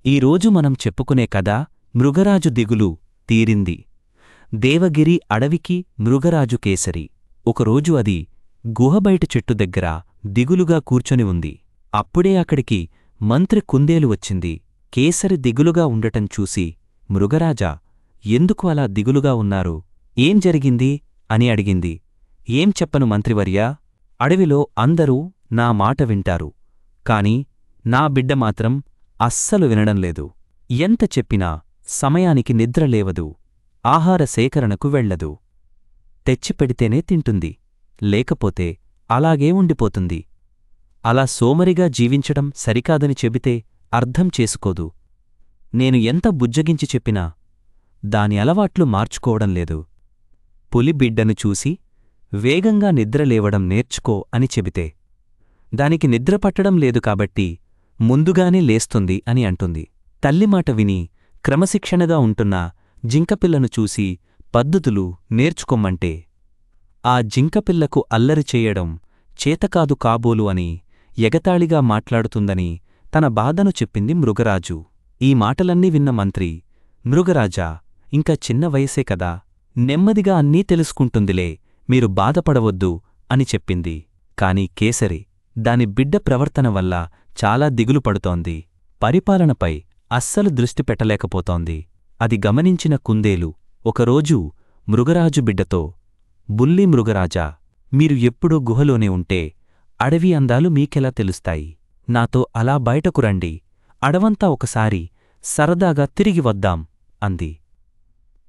ఈరోజు మనం చెప్పుకునే కథ మృగరాజు దిగులు తీరింది. దేవగిరి అడవికి మృగరాజు కేసరి. ఒకరోజు అది గుహబయట చెట్టు దగ్గర దిగులుగా కూర్చొని ఉంది. అప్పుడే అక్కడికి మంత్రి కుందేలు వచ్చింది. కేసరి దిగులుగా ఉండటం చూసి, మృగరాజా, ఎందుకు అలా దిగులుగా ఉన్నారు? ఏం జరిగింది అని అడిగింది. ఏం చెప్పను మంత్రివర్యా, అడవిలో అందరూ నా మాట వింటారు, కాని నా బిడ్డ మాత్రం అస్సలు వినడంలేదు. ఎంత చెప్పినా సమయానికి నిద్రలేవదు, ఆహార సేకరణకు వెళ్లదు. తెచ్చిపెడితేనే తింటుంది, లేకపోతే అలాగే ఉండిపోతుంది. అలా సోమరిగా జీవించడం సరికాదని చెబితే అర్థం చేసుకోదు. నేను ఎంత బుజ్జగించి చెప్పినా దాని అలవాట్లు మార్చుకోవడంలేదు. పులి బిడ్డను చూసి వేగంగా నిద్రలేవడం నేర్చుకో అని చెబితే దానికి నిద్రపట్టడం లేదు కాబట్టి ముందుగానే లేస్తుంది అని అంటుంది. తల్లిమాట విని క్రమశిక్షణగా ఉంటున్న జింకపిల్లను చూసి పద్ధతులు నేర్చుకొమ్మంటే ఆ జింకపిల్లకు అల్లరి చేయడం చేతకాదు కాబోలు అని ఎగతాళిగా మాట్లాడుతుందని తన బాధను చెప్పింది మృగరాజు. ఈ మాటలన్నీ విన్న మంత్రి, మృగరాజా, ఇంకా చిన్న వయసే కదా, నెమ్మదిగా అన్నీ తెలుసుకుంటుందిలే, మీరు బాధపడవద్దు అని చెప్పింది. కాని కేసరి దాని బిడ్డ ప్రవర్తన వల్ల చాలా దిగులు పడుతోంది. పరిపాలనపై అస్సలు దృష్టి పెట్టలేకపోతోంది. అది గమనించిన కుందేలు ఒకరోజు మృగరాజు బిడ్డతో, బుల్లి మృగరాజా, మీరు ఎప్పుడూ గుహలోనే ఉంటే అడవి అందాలు మీకెలా తెలుస్తాయి? నాతో అలా బయటకు రండి, అడవంతా ఒకసారి సరదాగా తిరిగి వద్దాం అంది.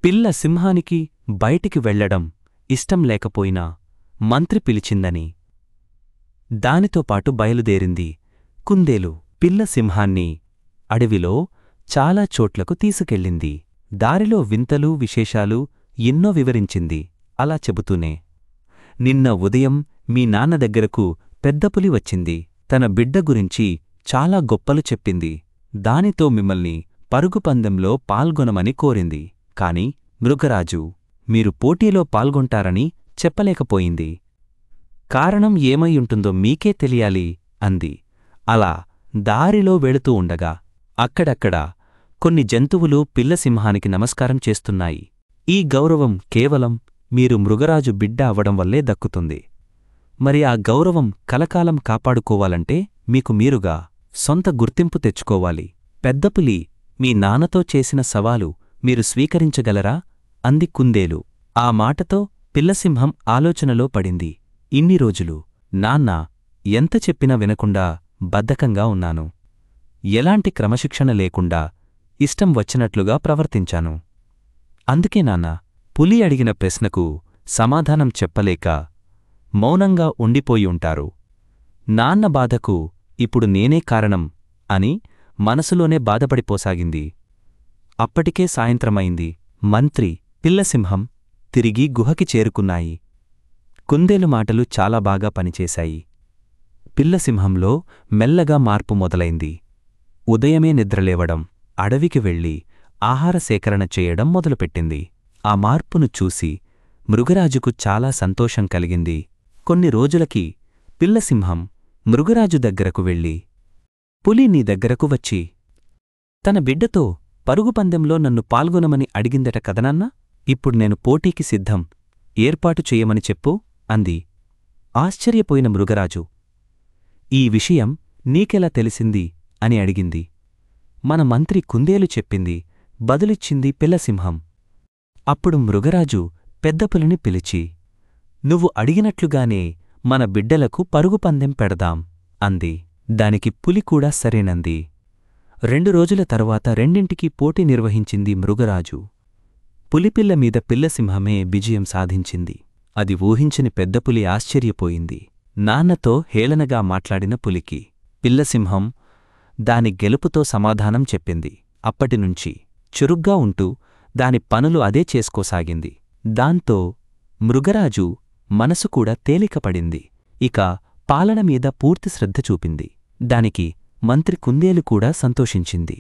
పిల్ల సింహానికి బయటికి వెళ్లడం ఇష్టం లేకపోయినా మంత్రి పిలిచిందని దానితో పాటు బయలుదేరింది. కుందేలు పిల్ల సింహాన్ని అడవిలో చాలా చోట్లకు తీసుకెళ్ళింది. దారిలో వింతలు విశేషాలు ఎన్నో వివరించింది. అలా చెబుతూనే, నిన్న ఉదయం మీ నాన్న దగ్గరకు పెద్దపులి వచ్చింది. తన బిడ్డ గురించి చాలా గొప్పలు చెప్పింది. దానితో మిమ్మల్ని పరుగుపందెంలో పాల్గొనమని కోరింది. కాని మృగరాజు మీరు పోటీలో పాల్గొంటారని చెప్పలేకపోయింది. కారణం ఏమైయుంటుందో మీకే తెలియాలి అంది. అలా దారిలో వెళుతూ ఉండగా అక్కడక్కడ కొన్ని జంతువులు పిల్లసింహానికి నమస్కారం చేస్తున్నాయి. ఈ గౌరవం కేవలం మీరు మృగరాజు బిడ్డ అవ్వడం వల్లే దక్కుతుంది. మరి ఆ గౌరవం కలకాలం కాపాడుకోవాలంటే మీకు మీరుగా సొంత గుర్తింపు తెచ్చుకోవాలి. పెద్దపులి మీ నాన్నతో చేసిన సవాలు మీరు స్వీకరించగలరా అంది కుందేలు. ఆ మాటతో పిల్లసింహం ఆలోచనలో పడింది. ఇన్ని రోజులు నాన్న ఎంత చెప్పినా వినకుండా బద్ధకంగా ఉన్నాను. ఎలాంటి క్రమశిక్షణ లేకుండా ఇష్టం వచ్చినట్లుగా ప్రవర్తించాను. అందుకే నాన్న పులి అడిగిన ప్రశ్నకు సమాధానం చెప్పలేక మౌనంగా ఉండిపోయి ఉంటారు. నాన్న బాధకు ఇప్పుడు నేనే కారణం అని మనసులోనే బాధపడిపోసాగింది. అప్పటికే సాయంత్రమైంది. మంత్రి, పిల్లసింహం తిరిగి గుహకి చేరుకున్నాయి. కుందేలు మాటలు చాలా బాగా పనిచేశాయి. పిల్లసింహంలో మెల్లగా మార్పు మొదలైంది. ఉదయమే నిద్రలేవడం, అడవికి వెళ్లి ఆహార సేకరణ చేయడం మొదలుపెట్టింది. ఆ మార్పును చూసి మృగరాజుకు చాలా సంతోషం కలిగింది. కొన్ని రోజులకి పిల్లసింహం మృగరాజు దగ్గరకు వెళ్ళి, పులి నీ దగ్గరకు వచ్చి తన బిడ్డతో పరుగుపందెంలో నన్ను పాల్గొనమని అడిగిందట కదనాన్నా, ఇప్పుడు నేను పోటీకి సిద్ధం, ఏర్పాటు చెయ్యమని చెప్పు అంది. ఆశ్చర్యపోయిన మృగరాజు, ఈ విషయం నీకెలా తెలిసింది అని అడిగింది. మన మంత్రి కుందేలు చెప్పింది బదులిచ్చింది పిల్లసింహం. అప్పుడు మృగరాజు పెద్దపులిని పిలిచి, నువ్వు అడిగినట్లుగానే మన బిడ్డలకు పరుగుపందెం పెడదాం అంది. దానికి పులి కూడా సరేనంది. 2 రోజుల తరువాత రెండింటికీ పోటీ నిర్వహించింది మృగరాజు. పులిపిల్ల మీద పిల్లసింహమే విజయం సాధించింది. అది ఊహించని పెద్దపులి ఆశ్చర్యపోయింది. నాన్నతో హేళనగా మాట్లాడిన పులికి పిల్లసింహం దాని గెలుపుతో సమాధానం చెప్పింది. అప్పటినుంచి చురుగ్గా ఉంటూ దాని పనులు అదే చేసుకోసాగింది. దాంతో మృగరాజు మనసు కూడా తేలికపడింది. ఇక పాలన మీద పూర్తి శ్రద్ధ చూపింది. దానికి మంత్రి కుందేలు కూడా సంతోషించింది.